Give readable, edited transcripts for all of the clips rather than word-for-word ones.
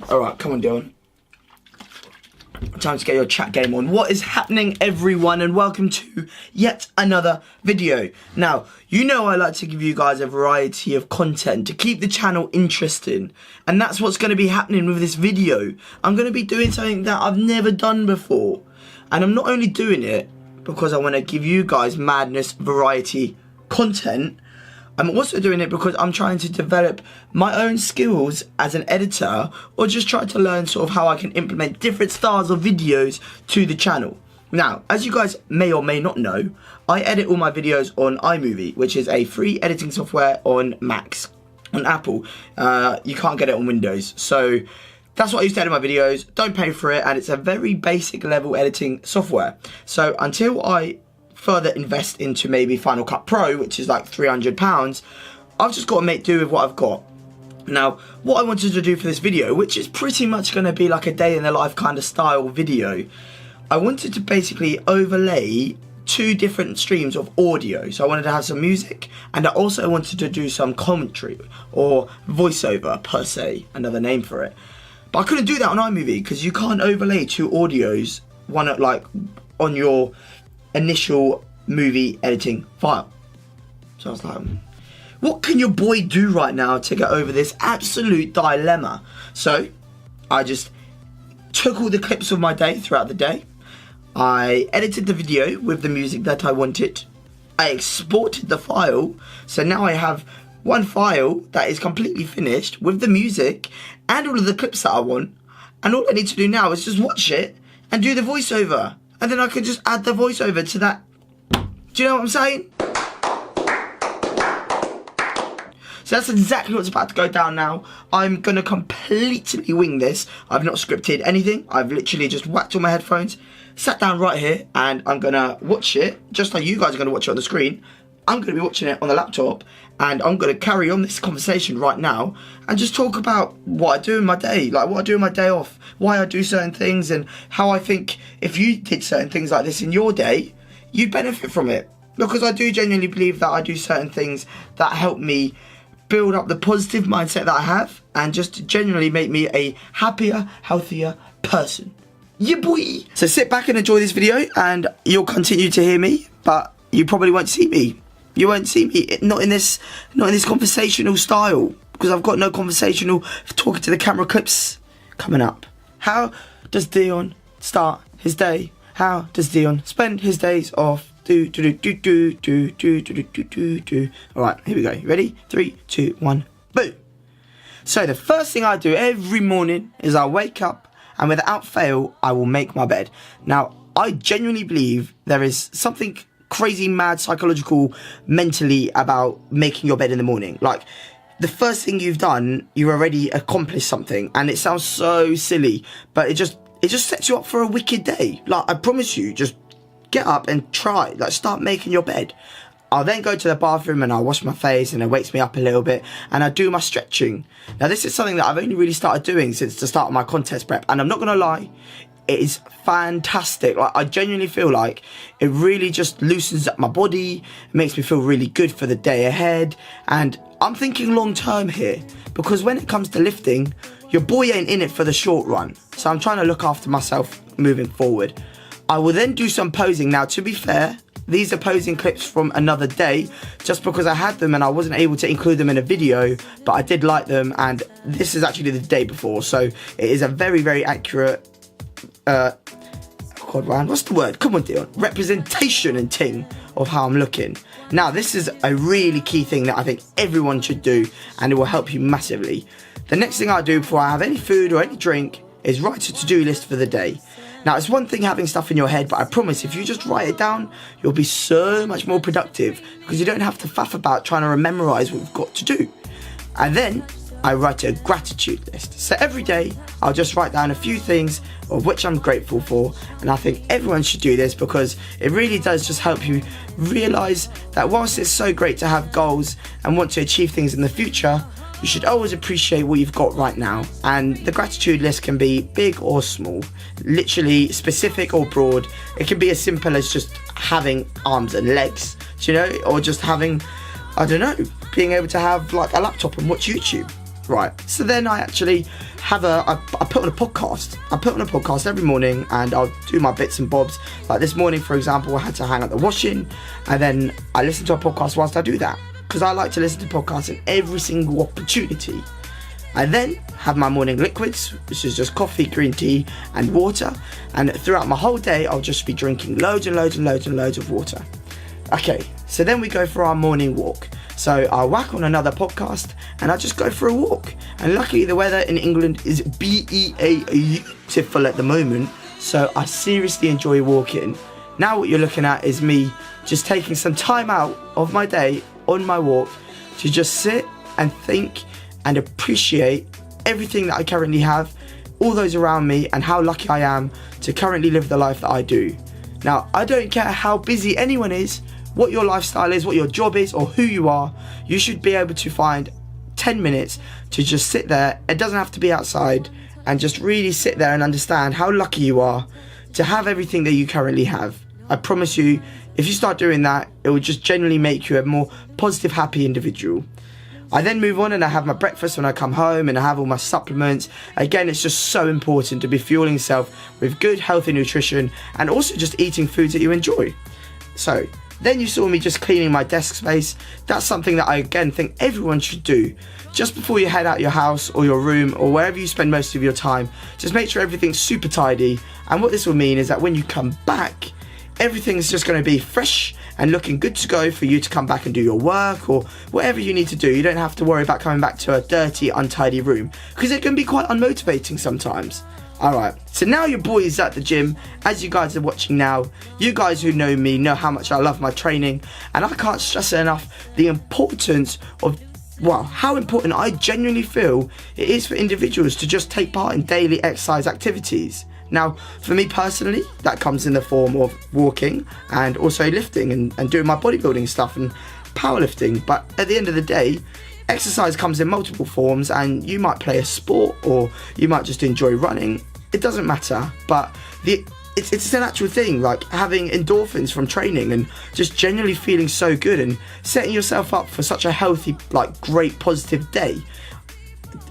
Alright, come on, Dylan. Time to get your chat game on. What is happening, everyone, and welcome to yet another video. Now, you know I like to give you guys a variety of content to keep the channel interesting, and that's what's going to be happening with this video. I'm going to be doing something that I've never done before, and I'm not only doing it because I want to give you guys madness variety content, I'm also doing it because I'm trying to develop my own skills as an editor, or just try to learn sort of how I can implement different styles of videos to the channel. Now, as you guys may or may not know, I edit all my videos on iMovie, which is a free editing software on Macs. On Apple, you can't get it on Windows. So that's what I used to edit my videos. Don't pay for it, and it's a very basic level editing software. So until I further invest into maybe Final Cut Pro, which is like £300, I've just got to make do with what I've got. Now, what I wanted to do for this video, which is pretty much going to be like a day in the life kind of style video, I wanted to basically overlay two different streams of audio. So I wanted to have some music, and I also wanted to do some commentary or voiceover per se, another name for it. But I couldn't do that on iMovie because you can't overlay two audios, one at like on your initial movie editing file. So I was like, what can your boy do right now to get over this absolute dilemma? So I just took all the clips of my day throughout the day. I edited the video with the music that I wanted. I exported the file. So now I have one file that is completely finished with the music and all of the clips that I want. And all I need to do now is just watch it and do the voiceover. And then I can just add the voiceover to that. Do you know what I'm saying? So that's exactly what's about to go down now. I'm going to completely wing this. I've not scripted anything. I've literally just whacked on my headphones, sat down right here, and I'm going to watch it, just like you guys are going to watch it on the screen. I'm going to be watching it on the laptop, and I'm going to carry on this conversation right now and just talk about what I do in my day, like what I do in my day off, why I do certain things, and how I think if you did certain things like this in your day, you'd benefit from it. Because I do genuinely believe that I do certain things that help me build up the positive mindset that I have, and just genuinely make me a happier, healthier person. Yeah, boy! So sit back and enjoy this video, and you'll continue to hear me, but you probably won't see me. You won't see me, not in this conversational style, because I've got no conversational talking to the camera clips coming up. How does Dion start his day? How does Dion spend his days off? Alright, here we go. Ready? 3, 2, 1, boom. So the first thing I do every morning is I wake up, and without fail, I will make my bed. Now, I genuinely believe there is something crazy, mad, psychological, mentally about making your bed in the morning. Like, the first thing you've done, you already accomplished something, and it sounds so silly, but it just sets you up for a wicked day. Like, I promise you, just get up and try, like, start making your bed. I'll then go to the bathroom and I'll wash my face, and it wakes me up a little bit, and I do my stretching. Now, this is something that I've only really started doing since the start of my contest prep, and I'm not gonna lie, it is fantastic. Like, I genuinely feel like it really just loosens up my body, it makes me feel really good for the day ahead, and I'm thinking long term here, because when it comes to lifting, your boy ain't in it for the short run, so I'm trying to look after myself moving forward. I will then do some posing. Now, to be fair, these are posing clips from another day, just because I had them and I wasn't able to include them in a video, but I did like them, and this is actually the day before, so it is a very, very accurate what's the word? Come on, Dion. Representation and ting of how I'm looking. Now, this is a really key thing that I think everyone should do, and it will help you massively. The next thing I do before I have any food or any drink is write a to-do list for the day. Now, it's one thing having stuff in your head, but I promise if you just write it down, you'll be so much more productive, because you don't have to faff about trying to memorize what you've got to do. And then I write a gratitude list. So every day, I'll just write down a few things of which I'm grateful for, and I think everyone should do this, because it really does just help you realise that whilst it's so great to have goals and want to achieve things in the future, you should always appreciate what you've got right now. And the gratitude list can be big or small, literally specific or broad. It can be as simple as just having arms and legs, do you know, or just having, I don't know, being able to have like a laptop and watch YouTube. Right, so then I actually have I put on a podcast. I put on a podcast every morning, and I'll do my bits and bobs. Like this morning, for example, I had to hang up the washing, and then I listen to a podcast whilst I do that, because I like to listen to podcasts in every single opportunity. I then have my morning liquids, which is just coffee, green tea, and water. And throughout my whole day, I'll just be drinking loads and loads and loads and loads of water. Okay, so then we go for our morning walk. So I whack on another podcast and I just go for a walk. And luckily the weather in England is beautiful at the moment, so I seriously enjoy walking. Now what you're looking at is me just taking some time out of my day on my walk to just sit and think and appreciate everything that I currently have, all those around me, and how lucky I am to currently live the life that I do. Now, I don't care how busy anyone is, what your lifestyle is, what your job is, or who you are, you should be able to find 10 minutes to just sit there. It doesn't have to be outside, and just really sit there and understand how lucky you are to have everything that you currently have. I promise you, if you start doing that, it will just generally make you a more positive, happy individual. I then move on and I have my breakfast when I come home, and I have all my supplements. Again, it's just so important to be fueling yourself with good, healthy nutrition, and also just eating foods that you enjoy. So then you saw me just cleaning my desk space. That's something that I again think everyone should do. Just before you head out your house or your room or wherever you spend most of your time, just make sure everything's super tidy. And what this will mean is that when you come back, everything's just going to be fresh and looking good to go for you to come back and do your work or whatever you need to do. You don't have to worry about coming back to a dirty, untidy room, because it can be quite unmotivating sometimes. Alright, so now your boy is at the gym. As you guys are watching now, you guys who know me know how much I love my training, and I can't stress enough the importance of, well, how important I genuinely feel it is for individuals to just take part in daily exercise activities. Now, for me personally, that comes in the form of walking and also lifting and doing my bodybuilding stuff and powerlifting. But at the end of the day, exercise comes in multiple forms, and you might play a sport or you might just enjoy running. It doesn't matter, but it's an actual thing, like having endorphins from training and just generally feeling so good and setting yourself up for such a healthy, like great positive day.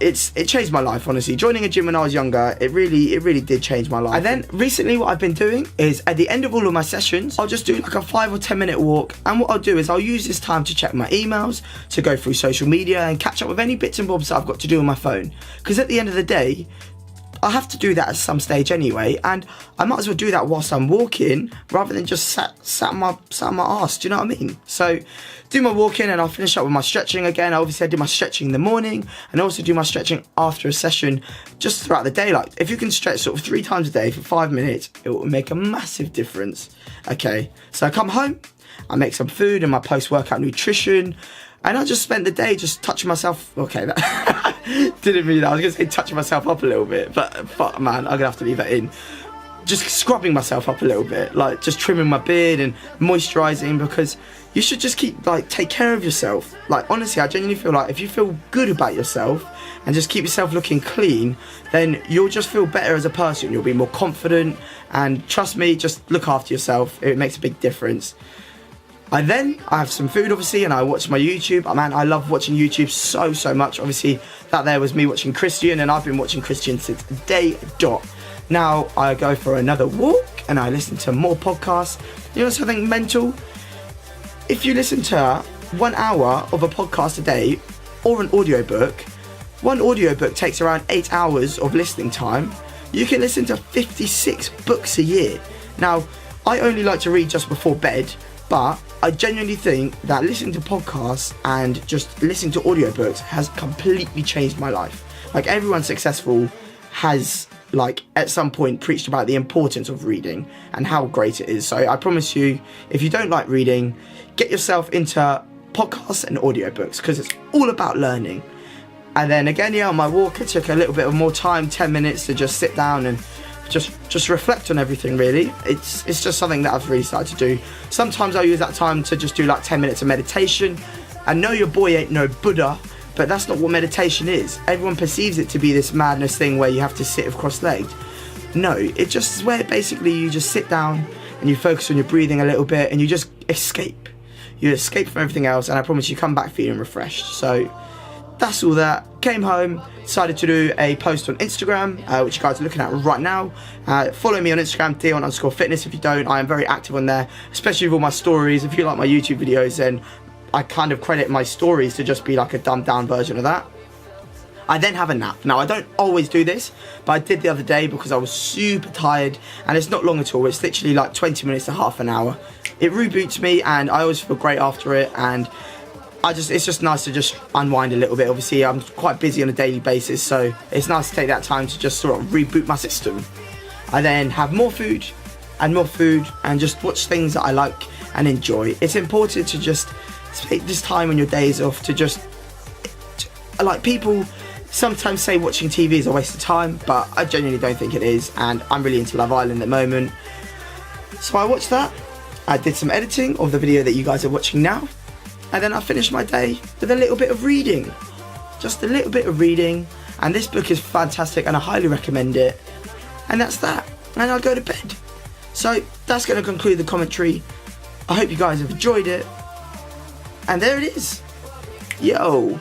It changed my life, honestly. Joining a gym when I was younger, it really did change my life. And then recently what I've been doing is at the end of all of my sessions, I'll just do like a 5 or 10 minute walk, and what I'll do is I'll use this time to check my emails, to go through social media and catch up with any bits and bobs that I've got to do on my phone, because at the end of the day, I have to do that at some stage anyway, and I might as well do that whilst I'm walking rather than just sat on my arse, do you know what I mean? So do my walking and I'll finish up with my stretching again. Obviously I do my stretching in the morning and also do my stretching after a session just throughout the day. Like if you can stretch sort of 3 times a day for 5 minutes, it will make a massive difference. Okay, so I come home, I make some food and my post-workout nutrition, and I just spent the day just touching myself. Okay, that didn't mean that. I was going to say touching myself up a little bit, but fuck man, I'm going to have to leave that in. Just scrubbing myself up a little bit, like just trimming my beard and moisturising, because you should just take care of yourself. Like honestly, I genuinely feel like if you feel good about yourself and just keep yourself looking clean, then you'll just feel better as a person. You'll be more confident, and trust me, just look after yourself. It makes a big difference. I have some food obviously, and I watch my YouTube. Man, I love watching YouTube so much. Obviously that there was me watching Christian, and I've been watching Christian since day dot. Now I go for another walk and I listen to more podcasts. You know something mental? If you listen to 1 hour of a podcast a day or an audiobook, one audiobook takes around 8 hours of listening time. You can listen to 56 books a year. Now, I only like to read just before bed, but I genuinely think that listening to podcasts and just listening to audiobooks has completely changed my life. Like everyone successful has at some point preached about the importance of reading and how great it is. So I promise you, if you don't like reading, get yourself into podcasts and audiobooks, because it's all about learning. And then again, on my walk, I took a little bit of more time, 10 minutes to just sit down and just reflect on everything, really. It's just something that I've really started to do. Sometimes I'll use that time to just do 10 minutes of meditation. I know your boy ain't no Buddha, but that's not what meditation is. Everyone perceives it to be this madness thing where you have to sit cross-legged. No, it just is where basically you just sit down and you focus on your breathing a little bit and you just escape. You escape from everything else, and I promise you come back feeling refreshed. So that's all that. Came home, decided to do a post on Instagram, which you guys are looking at right now. Follow me on Instagram, Dion_fitness. If you don't, I am very active on there, especially with all my stories. If you like my YouTube videos, then I kind of credit my stories to just be like a dumbed down version of that. I then have a nap. Now, I don't always do this, but I did the other day because I was super tired, and it's not long at all. It's literally like 20 minutes to half an hour. It reboots me, and I always feel great after it, and it's just nice to just unwind a little bit. Obviously, I'm quite busy on a daily basis, so it's nice to take that time to just sort of reboot my system. I then have more food, and just watch things that I like and enjoy. It's important to just take this time on your days off to just, like, people sometimes say watching TV is a waste of time, but I genuinely don't think it is, and I'm really into Love Island at the moment. So I watched that, I did some editing of the video that you guys are watching now, and then I finished my day with a little bit of reading. Just a little bit of reading, and this book is fantastic and I highly recommend it. And that's that, and I'll go to bed. So that's going to conclude the commentary. I hope you guys have enjoyed it, and there it is. Yo.